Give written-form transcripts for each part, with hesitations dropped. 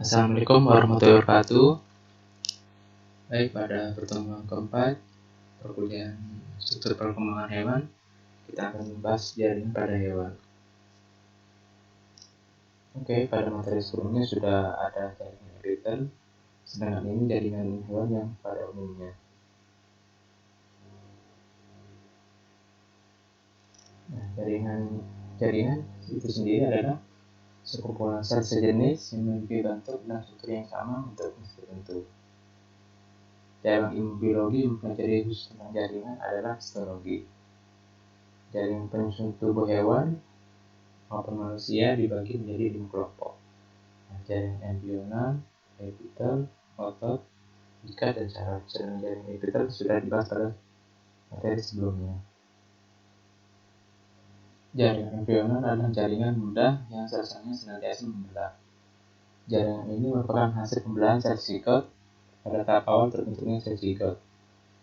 Assalamualaikum warahmatullahi wabarakatuh. Baik, pada pertemuan keempat perkuliahan struktur perkembangan hewan, kita akan membahas jaringan pada hewan. Oke, pada materi sebelumnya sudah ada jaringan epithel, sedangkan ini jaringan hewan yang pada umumnya. Nah, jaringan itu sendiri adalah sekumpulan sel sejenis yang memiliki bentuk dan struktur yang sama untuk fungsi tertentu. Dalam ilmu biologi, mempelajari khusus tentang jaringan adalah histologi. Jaringan penyusun tubuh hewan maupun manusia dibagi menjadi 5 kelompok. Jaringan embrional, epithel, otot, ikat, dan saraf. Sedangkan jaringan epithel sudah dibahas pada materi sebelumnya. Jaringan embrional adalah jaringan mudah yang sel-selnya senantiasa membelah. Jaringan ini merupakan hasil pembelahan sel zigot pada tahap awal terbentuknya sel zigot.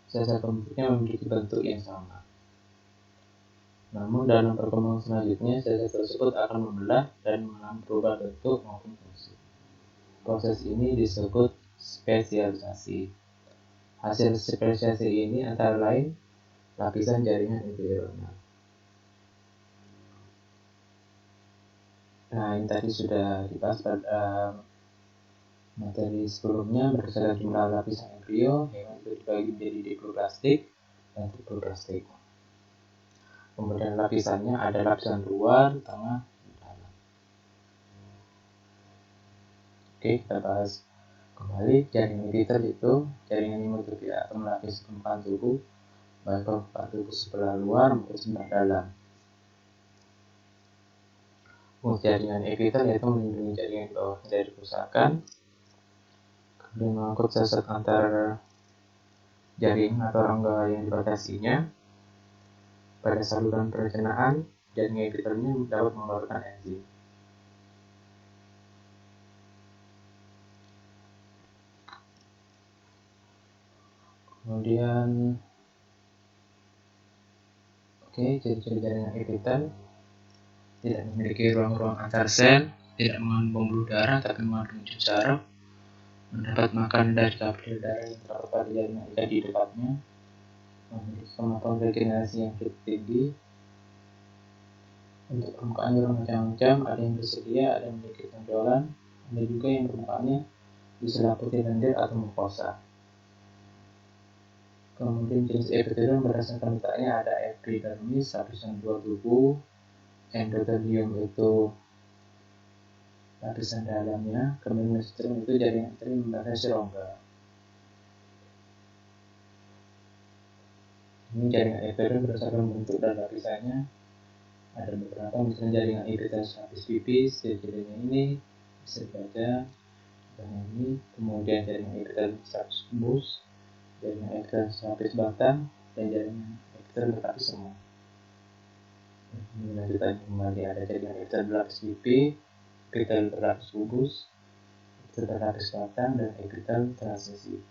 Sel-sel pembentuknya memiliki bentuk yang sama. Namun dalam perkembangan selanjutnya, sel-sel tersebut akan membelah dan mengalami perubahan bentuk maupun fungsi. Proses ini disebut spesialisasi. Hasil spesialisasi ini antara lain lapisan jaringan embrional. Nah, ini tadi sudah dibahas pada materi sebelumnya. Berdasarkan jumlah lapisan embrio, hewan itu dibagi menjadi diploplastik dan triploplastik. Kemudian lapisannya ada lapisan luar, tengah, dan dalam. Oke, kita bahas kembali. Jaringan epithel itu jaringan yang menutupi atau melapisi permukaan tubuh, baik permukaan tubuh sebelah luar maupun sebelah dalam. Fungsi jaringan epithel yaitu melindungi jaringan di bawah dari kerusakan, kemudian mengangkut sel-sel antar jaringan atau rongga yang dibatasinya. Pada saluran pencernaan, jaringan epithelnya dapat mengeluarkan enzim. Kemudian, ciri-ciri jaringan epithel tidak memiliki ruang-ruang antar sel, tidak mengandung pembuluh darah tapi mengandung unsur saraf, mendapat makanan dari kapil darah yang terdapat pada jaringan ikat di dekatnya, memiliki kemampuan regenerasi yang cukup tinggi. Untuk permukaannya bermacam-macam, ada yang bersedia, ada yang memiliki tonjolan, ada juga yang permukaannya diselimuti lendir atau mukosa. Kemudian jenis epithelium berdasarkan letaknya ada epidermis, lapisan luar tubuh, endotelium itu lapisan dalamnya, kemudian mesotelium itu jaringan yang membatasi rongga. Ini jaringan epithelium berdasarkan bentuk dan lapisannya. Ada beberapa, misalnya jaringan epithelium lapis pipis, ciri-cirinya ini bisa dibaca. Ini kemudian jaringan epithelium lapis kubus, jaringan epithelium lapis batang, dan jaringan epithelium berlapis semua. Ini lanjutannya kembali ada jaringan epithelium berlapis pipi, epithelium berlapis kubus, epithelium berlapis batang, dan epithelium transisi.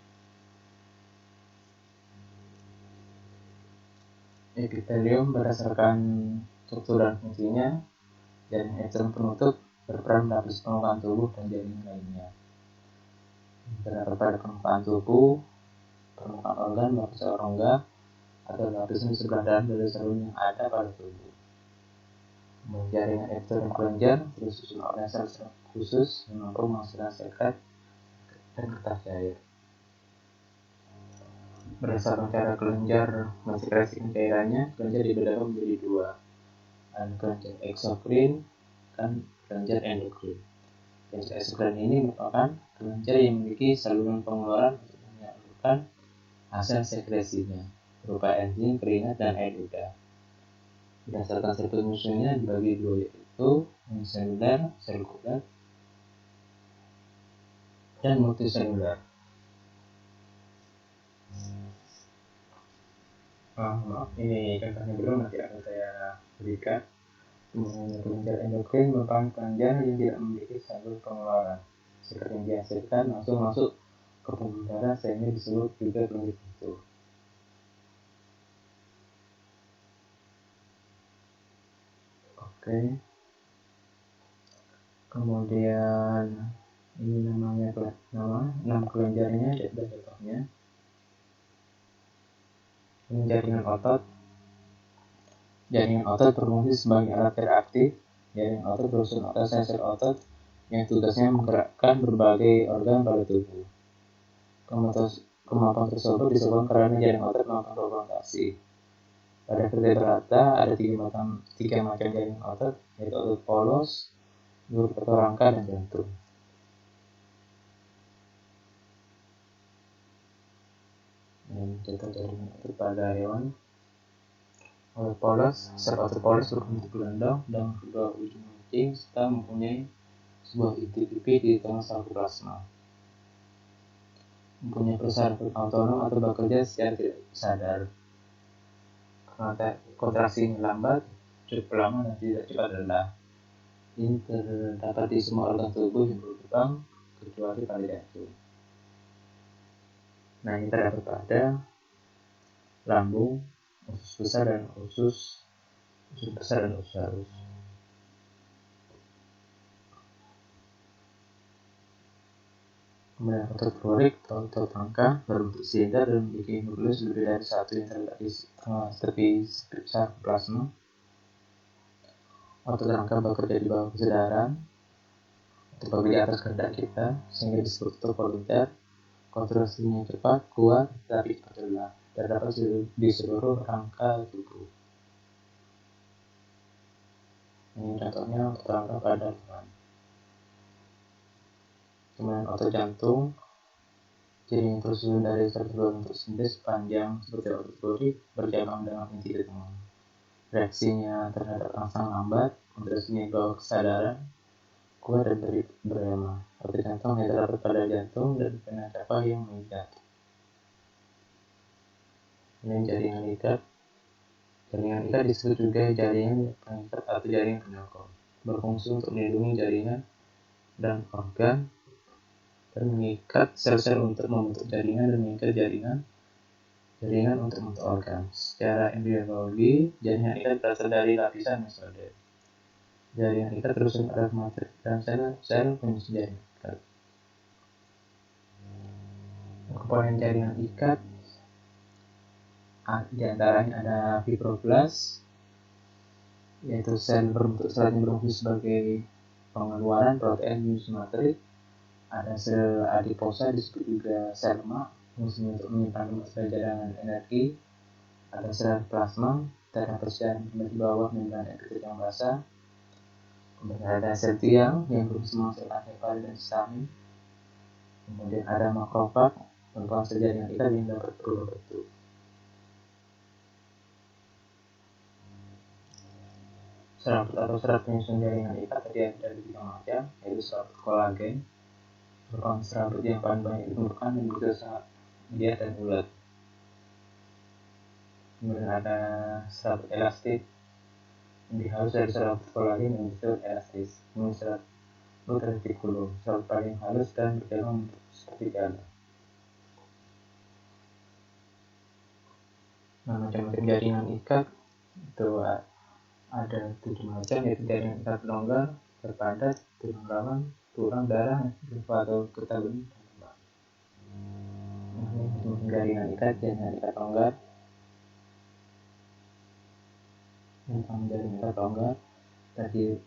Epithelium berdasarkan struktur dan fungsinya, jaringan epithelium penutup berperan melapisi permukaan tubuh dan jaringan lainnya. Berada pada permukaan tubuh, permukaan organ, lapisan rongga, atau lapisan di sebelah dalam dari saluran yang ada pada tubuh. Kemudian jaringan epithelium kelenjar disusun oleh sel-sel khusus yang mampu menghasilkan sekret dan kertas cair. Berdasarkan cara kelenjar mensekresikan cairannya, kelenjar dibedakan menjadi dua, ada kelenjar eksokrin dan kelenjar endokrin. Kelenjar eksokrin ini merupakan kelenjar yang memiliki saluran pengeluaran untuk menyalurkan hasil sekresinya berupa enzim, keringat, dan air ludah. Berdasarkan sel penyusunnya dibagi dua, yaitu uniseluler, sekuler, dan multiseluler. Ini contohnya belum, nanti akan saya berikan. Kelenjar endokrin merupakan kelenjar yang tidak memiliki saluran pengeluaran. Sekret yang dihasilkan langsung masuk ke pembuluh darah sehingga disebut juga kelenjar itu. Kemudian Ini nama kelenjarnya dan contohnya. Ini jaringan otot. Jaringan otot berfungsi sebagai alat reaktif. Jaringan otot berfungsi atas sel otot yang tugasnya menggerakkan berbagai organ pada tubuh. Kemampuan tersebut disebabkan karena jaringan otot melakukan rotasi. Pada vertebrata ada tiga macam jaringan otot, yaitu otot polos, grup atau rangka, dan jantung. Ini contoh jaringan otot pada hewan. Sel otot polos berbentuk gelondong dan kedua ujung runcing serta mempunyai sebuah inti pipi di tengah sarkoplasma. Mempunyai persarafan otonom atau bekerja secara tidak sadar. Karena kontraksinya lambat, cukup lama dan tidak cepat lelah. Ini terdapat di semua organ tubuh yang berkembang kecuali pada jantung. Nah, ini terdapat pada lambung, usus besar dan usus besar dan usus halus. Kemudian otot florik atau otot rangka berbentuk silinder dan memiliki nukleus lebih dari satu yang terletak di tepi sarkoplasma. Otot rangka bekerja di bawah kesadaran atau bekerja di atas kehendak kita sehingga disebut otot volunter. Kontraksinya cepat, kuat, tapi cepat lelah. Terdapat di seluruh rangka tubuh. Ini contohnya otot rangka pada hewan. Kemudian otot jantung, jaringan tersusun dari dua bentuk sindes panjang seperti otot florik bercabang dengan inti di tengah. Reaksinya terhadap rangsang lambat, kontraksinya di bawah kesadaran, kuat dan berirama. Otot jantung yang terdapat pada jantung dan kena capah yang mengikat. Ini jaringan ikat. Jaringan ikat disebut juga jaringan pengikat atau jaringan penyokong. Berfungsi untuk melindungi jaringan dan organ dan mengikat sel-sel untuk membentuk jaringan dan mengikat jaringan untuk membentuk organ. Secara embriologi, jaringan ikat berasal dari lapisan mesoder. Jaringan ikat tersusun pada matrik dan sel penyusun jaringan ikat. Komponen jaringan ikat di antaranya ada fibroblast, yaitu sel berbentuk serat yang berfungsi sebagai pengeluaran protein menyusun matrik. Ada sel adiposa disebut juga sel lemak, fungsinya untuk menyimpan lemak sebagai cadangan energi. Ada sel plasma, terdapat di bawah membran epitelit yang basah. Kemudian ada sel tiang yang berfungsi menghasilkan antibodi dan histamin. Kemudian ada makrofag, merupakan sel jaringan ikat yang dapat berubah bentuk. Serabut atau serat penyusun jaringan ikat terdiri dari tiga macam, yaitu serabut kolagen, merupakan serabut yang paling banyak ditemukan dan juga sangat liat dan bulat. Kemudian ada serabut elastik, lebih halus dari serabut kolagen yang disebut elastis. Kemudian serabut retikulum, serabut paling halus dan berjalan seperti jalan. Nah, macam-macam jaringan ikat itu ada 7 macam, yaitu jaringan ikat longgar, berpadat, tulang rawan, tulang darah, limfa atau getah bening, dan kembang. Nah, ini jaringan ikat longgar. Tentang jaringan ikat longgar terdiri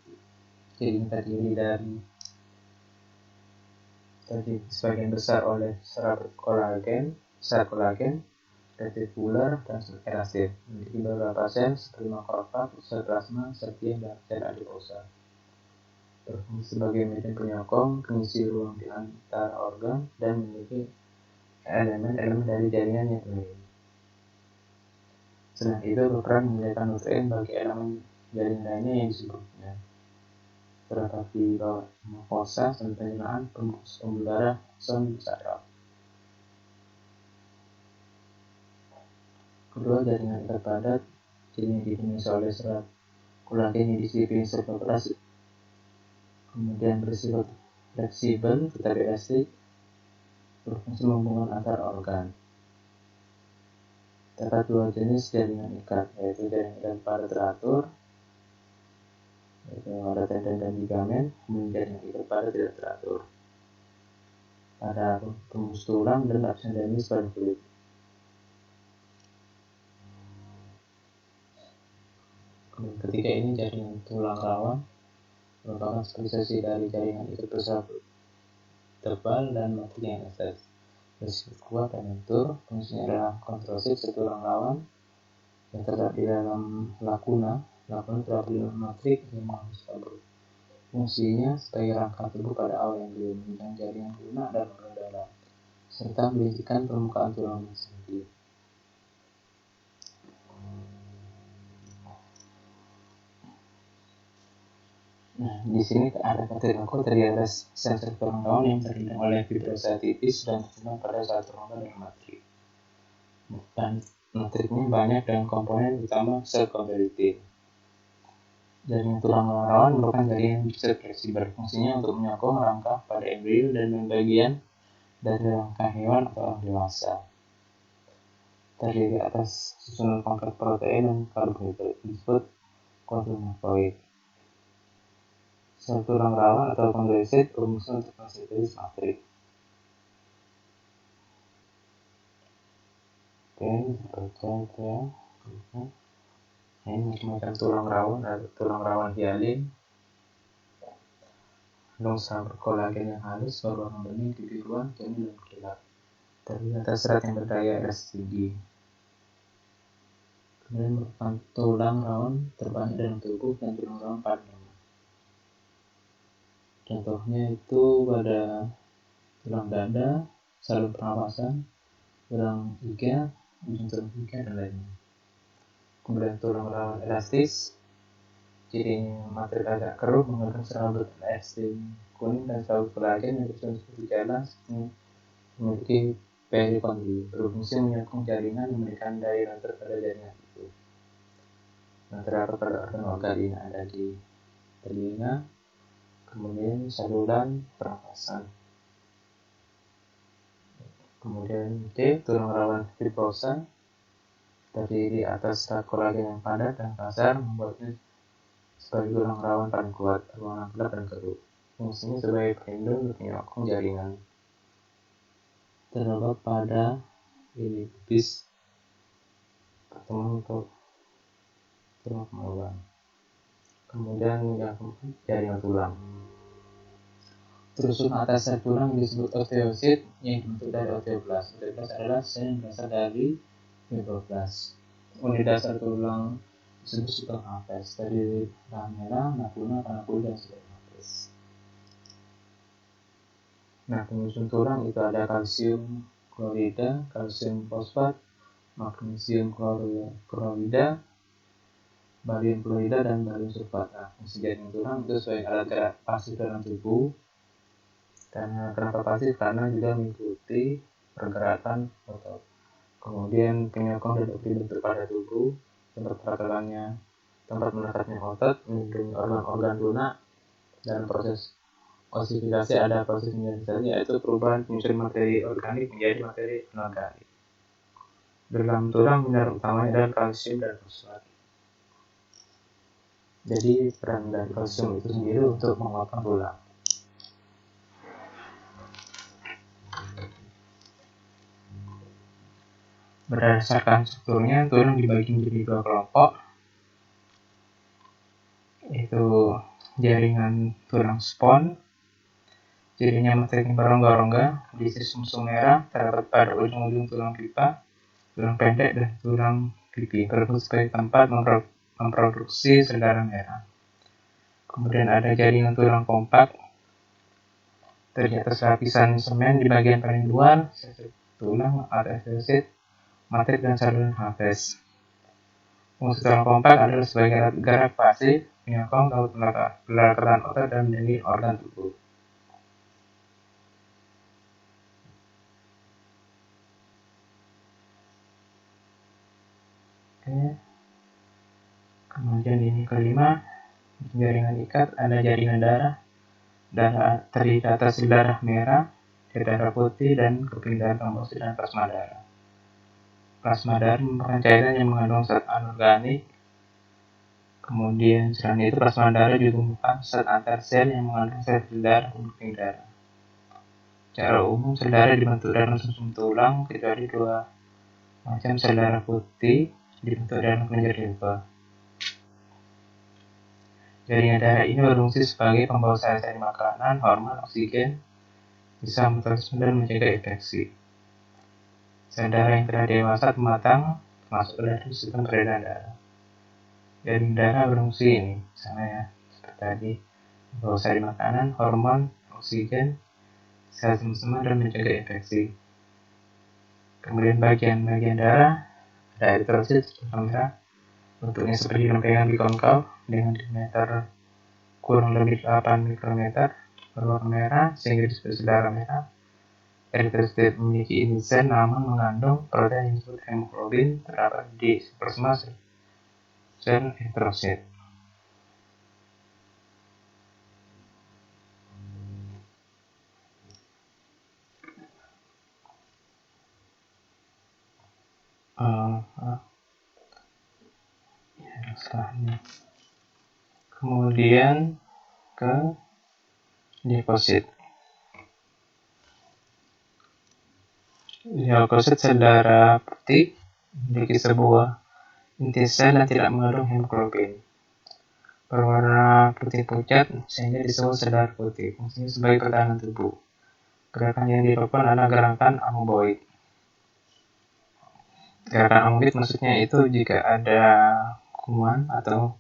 dari sebagian besar oleh serat kolagen, retikuler, dan elastin. Memiliki beberapa sel seperti makrofag, sel plasma, sel tiang, dan sel adiposa. Berfungsi sebagai media penyokong, pengisi ruang di antara organ, dan memiliki elemen-elemen dari jaringan yang lain. Selain itu, berperan menyediakan nutrien bagi elemen jaringan lainnya yang disebutnya. Terdapat di bawah fosa, sel penyeraan, pembuluh darah, axon, saraf. Kedua, jaringan ikat padat, jaringan didominasi oleh serat kolagen yang diselipi sertoplastik, kemudian bersifat fleksibel tetapi elastik, berfungsi menghubungkan antar organ. Terdapat dua jenis jaringan ikat, yaitu jaringan ikat padat teratur, yaitu ada tendon dan ligamen, kemudian jaringan ikat padat tidak teratur. pada tembus tulang dan lapisan dermis pada kulit. Ketika ini jaringan tulang rawan merupakan spesialisasi dari jaringan itu besar tebal dan matrik yang estes, bersifat kuat dan lentur. Fungsinya adalah kontrolsif tulang rawan yang terdapat di dalam lakuna terdapat di dalam matrik yang menghapus kabel. Fungsinya sebagai rangka tubuh pada awal yang belum menunjang jaringan lunak dan organ dalam, serta melintikan permukaan tulang sendiri. Nah, di sini ada kategori terdiri atas sensor tulang rawan yang terhindar oleh fibrosa tipis dan terkembang pada satu rongga dan matrik. Dan matriknya banyak dan komponen utama sel kondilitin. Jaringan tulang rawan merupakan jaringan yang fleksibel, berfungsinya untuk menyokong rangka pada embrio dan bagian dari rangka hewan atau orang dewasa. Terdiri atas susunan kompleks protein dan karbohidrat disebut kondromatoid. Sel tulang rawan atau kondrosit berfungsi untuk mensintesis matrik. Oke, baca itu ya. Ini macam tulang rawan, ada tulang rawan hialin, longsa berkolagen yang halus, berwarna bening, kebiruan, jernih dan gelap. Terdiri atas serat yang berdaya elastis tinggi. Kemudian merupakan tulang rawan terbanyak dalam tubuh dan tulang rawan paling lemah. Contohnya itu pada tulang dada, saluran pernapasan, tulang iga, ujung tulang iga dan lainnya. Kemudian tulang rawan elastis, cirinya matrik agak keruh, mengandung serabut elastin kuning dan serabut kolagen yang tersusun seperti jalan, memiliki perikondri, berfungsi menyokong jaringan dan memberikan daya lentur pada jaringan itu. Yang terdapat pada organ-organ ini ada di telinga, kemudian saluran pernapasan. Kemudian C, tulang rawan fibrosa, terdiri atas serat kolagen yang padat dan kasar, membuatnya sebagai tulang rawan paling kuat, berwarna gelap dan keruh. Fungsinya sebagai pelindung dan penyokong jaringan. Terdapat pada ini pubis pertemuan untuk tulang kemaluan. Kemudian yang keempat, jaringan tulang. Terusun atas sel tulang disebut osteosit yang dibentuk dari osteoblast. Osteoblast adalah sel yang berasal dari fibroblast. Unit dasar tulang disebut supermafes, terdiri lamella, macula, panacula, dan supermafes. Nah, penyusun tulang itu ada kalsium klorida, kalsium fosfat, magnesium klorida, barium klorida, dan barium sulfat. Nah, fungsi jaringan tulang itu sebagai alat gerak pasif dalam tubuh. Dan kenapa pasif? Karena juga mengikuti pergerakan otot. Kemudian penyokong dan bentuk pada tubuh, tempat pergerakannya, tempat menetapnya otot, melindungi organ-organ lunak. Dalam proses osifikasi ada proses mineralisasi, yaitu perubahan penyusun materi organik menjadi materi anorganik. Dalam tulang mineral utamanya adalah kalsium dan fosfat. Jadi peran dari kalsium itu sendiri untuk menguatkan tulang. Berdasarkan strukturnya, tulang dibagi menjadi dua kelompok, yaitu jaringan tulang spons, cirinya matrik berongga-rongga, berisi sumsum merah, terdapat pada ujung-ujung tulang pipa, tulang pendek, dan tulang pipi, berfungsi sebagai tempat memproduksi sel darah merah. Kemudian ada jaringan tulang kompak, terdiri atas lapisan semen di bagian paling luar, tulang atau osteosit, matrik, dan saluran hafes. Fungsi tulang kompak adalah sebagai alat gerak pasif, menyokong pelekatan otot dan melindungi organ tubuh. Oke. Kemudian ini kelima, jaringan ikat, ada jaringan darah terdiri atas sel darah merah, darah putih, dan keping darah trombosit dan plasma darah. Plasma darah merupakan cairan yang mengandung zat anorganik. Kemudian selain itu plasma darah juga merupakan zat antar sel yang mengandung sel darah dan keping darah. Secara umum sel darah dibentuk dalam sum-sum tulang kecuali dua macam sel darah putih dibentuk dalam kelenjar limpa. Jaringan darah ini berfungsi sebagai pembawa sari-sari makanan, hormon, oksigen, bisa metabolisme dan mencegah infeksi. Sel darah yang telah dewasa atau matang masuk ke dalam sistem peredaran darah. Jaringan darah berfungsi ini, sama ya, seperti tadi, membawa sari makanan, hormon, oksigen, sel semak dan mencegah infeksi. Kemudian bagian-bagian darah ada eritrosit warna merah, bentuknya seperti lempengan bikonkau dengan diameter kurang lebih 8 mikrometer, berwarna merah sehingga disebut sel darah merah. Eritrosit memiliki ini sel namun mengandung protein yang disebut hemoglobin terdapat di supersma sel eritrosit. Kemudian ke leukosit. Leukosit sel darah putih memiliki sebuah inti sel dan tidak mengandung hemoglobin. Berwarna putih pucat sehingga disebut sel darah putih. Fungsinya sebagai pertahanan tubuh. Gerakan yang dilakukan adalah gerakan amoeboid. Gerakan amoeboid maksudnya itu jika ada kuman atau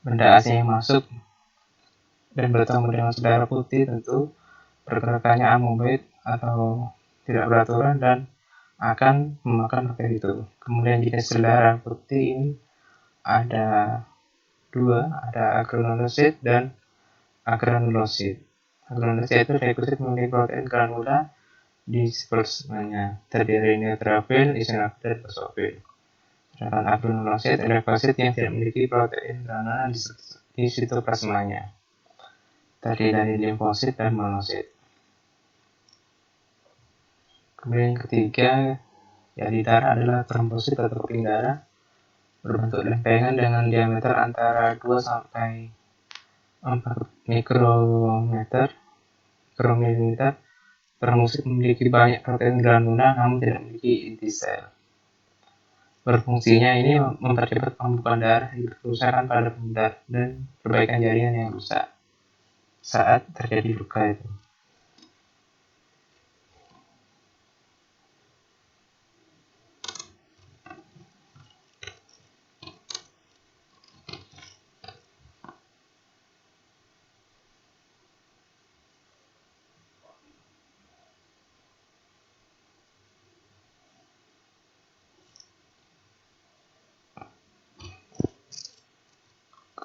benda asing yang masuk dan bertemu dengan sel darah putih, tentu pergerakannya amoeboid atau tidak beraturan dan akan memakan bakteri itu. Kemudian jenis sel darah putih ini ada dua, ada agranulosit dan agranulosit. Agranulosit itu leukosit memiliki protein granula di spermanya, terdiri dari neutrofil, eosinofil, dan basofil. Sedangkan agranulosit leukosit yang tidak memiliki protein granula di sitoplasmanya, terdiri dari limfosit dan monosit. Kemudian yang ketiga, di darah adalah trombosit atau keping darah, berbentuk lempengan dengan diameter antara 2 sampai 4 mikromilimeter. Trombosit memiliki banyak protein granula namun tidak memiliki inti sel. Berfungsinya ini mempercepat pembukaan darah yang kerusakan pada pembuluh dan perbaikan jaringan yang rusak saat terjadi luka itu.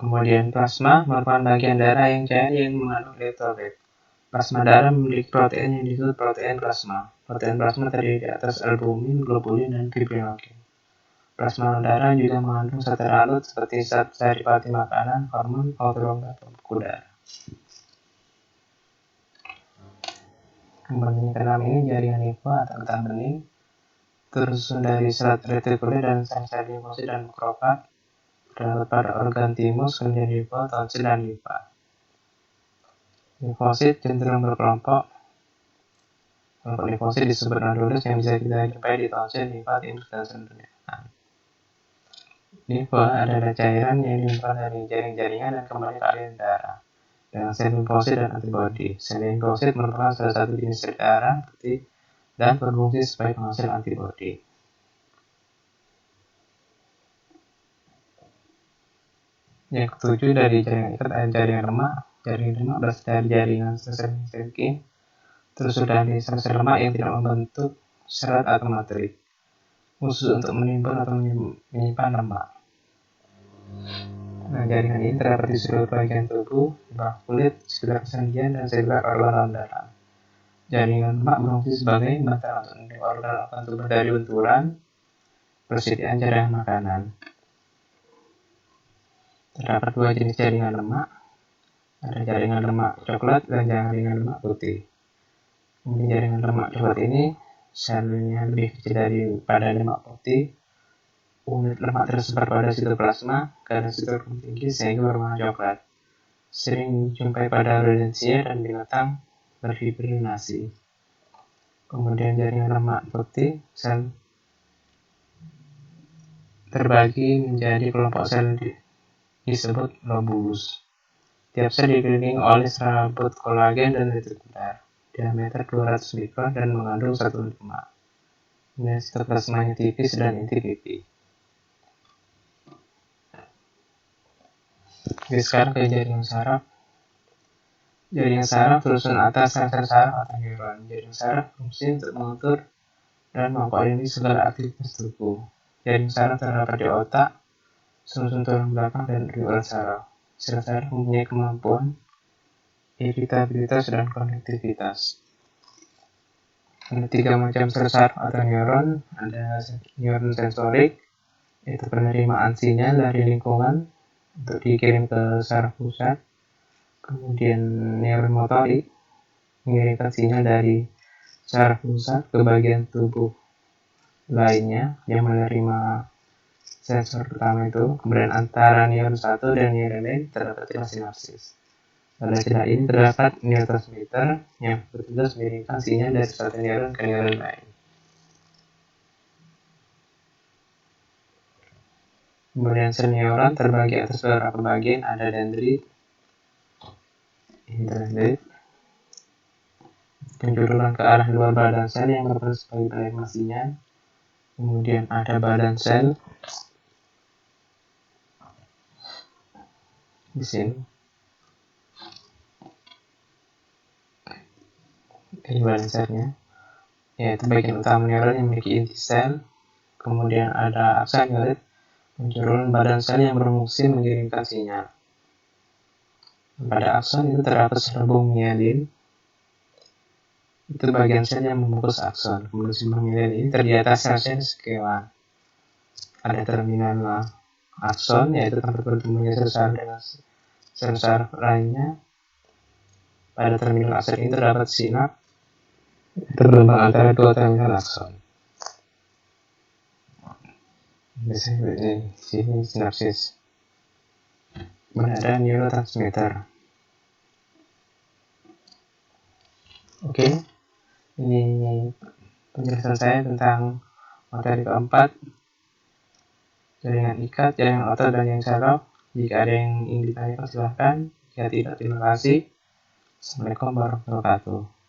Kemudian plasma merupakan bagian darah yang cair yang mengandung elektrolit. Plasma darah memiliki protein yang disebut protein plasma. Protein plasma terdiri atas albumin, globulin, dan fibrinogen. Plasma darah juga mengandung zat larut seperti zat saripati makanan, hormon, autorom, dan pembekuan darah. Kemudian yang keenam ini jaringan limfa atau getah bening, tersusun dari serat retikuler dan sel-sel limfosit dan makrofag. Terdapat pada organ timus, kelenjar limfa, tonsil, dan limfa. Limfosit cenderung berkelompok. Kelompok limfosit disebut nodules yang bisa kita jumpai di tonsil, limfa, timus, dan seluruh limfa adalah cairan yang dilimpahkan dari jaring-jaringan dan kembali ke aliran darah dengan sel limfosit dan antibodi. Sel limfosit merupakan salah satu jenis sel darah putih dan berfungsi sebagai penghasil antibodi. Yang ketujuh dari jaringan ikat ada jaringan lemak. Jaringan lemak berasal dari jaringan sel Merkel, tersusun dari sel-sel lemak yang tidak membentuk serat atau matrik, khusus untuk menimbun atau menyimpan lemak. Nah, jaringan ini terdapat di seluruh bagian tubuh, di bawah kulit, sekitar kesendian, dan sekitar organ dalam. Jaringan lemak berfungsi sebagai bantalan untuk melindungi organ tubuh dari benturan, persediaan jaringan makanan. Terdapat dua jenis jaringan lemak, ada jaringan lemak coklat dan jaringan lemak putih. Kemudian jaringan lemak coklat ini selnya lebih kecil daripada lemak putih. Unit lemak tersebar pada sitoplasma karena sitoplazma tinggi sehingga berwarna coklat. Sering dijumpai pada rodentia dan binatang berfibrinasi. Kemudian jaringan lemak putih, sel terbagi menjadi kelompok sel disebut lobulus. Tiap sel dikelilingi oleh serabut kolagen dan retikular, diameter 200 mikron dan mengandung satu lemak. Kemudian sitoplasmanya tipis dan inti pipi. Oke, sekarang ke jaringan saraf. Jaringan saraf terusan atas sel-sel saraf atau neuron. Jaringan saraf fungsi untuk mengatur dan mengkoordinasi segala aktivitas tubuh. Jaringan saraf terdapat di otak, sumsum tulang belakang, dan di urat saraf. Sel saraf mempunyai kemampuan iritabilitas dan konektivitas. Ada 3 macam sel saraf atau neuron. Ada neuron sensorik, yaitu penerimaan sinyal dari lingkungan untuk dikirim ke saraf pusat. Kemudian neuron motorik mengirimkan sinyal dari saraf pusat ke bagian tubuh lainnya yang menerima sensor pertama itu. Kemudian antara neuron satu dan neuron lain terdapat celah sinapsis. Pada celah ini terdapat neurotransmitter yang bertugas mengirimkan sinyal dari satu neuron ke neuron lain. Kemudian sel neuron terbagi atas beberapa bagian, ada dendrit, interdendrit, penjurulan ke arah luar badan sel yang berperan sebagai penerima sinyal. Kemudian ada badan sel di sini. Ini badan selnya, yaitu bagian utama neuron yang memiliki inti sel. Kemudian ada aksonoid, penjurulan badan sel yang berfungsi mengirimkan sinyal. Pada akson itu terdapat selubung mielin. Itu bagian sel yang membungkus akson. Kemudian selubung mielin ini terdiri atas sel-sel skewan. Ada terminal akson, yaitu tempat bertemunya sel saraf dengan sel saraf lainnya. Pada terminal akson ini terdapat sinap tergabung antara dua terminal akson. Biasanya di sini sinapsis. Kemudian ada neurotransmitter. Oke, ini penjelasan saya tentang materi keempat, jaringan ikat, jaringan otot, dan jaringan saraf. Jika ada yang ingin ditanyakan silahkan. Jika tidak, terima kasih. Assalamualaikum warahmatullahi wabarakatuh.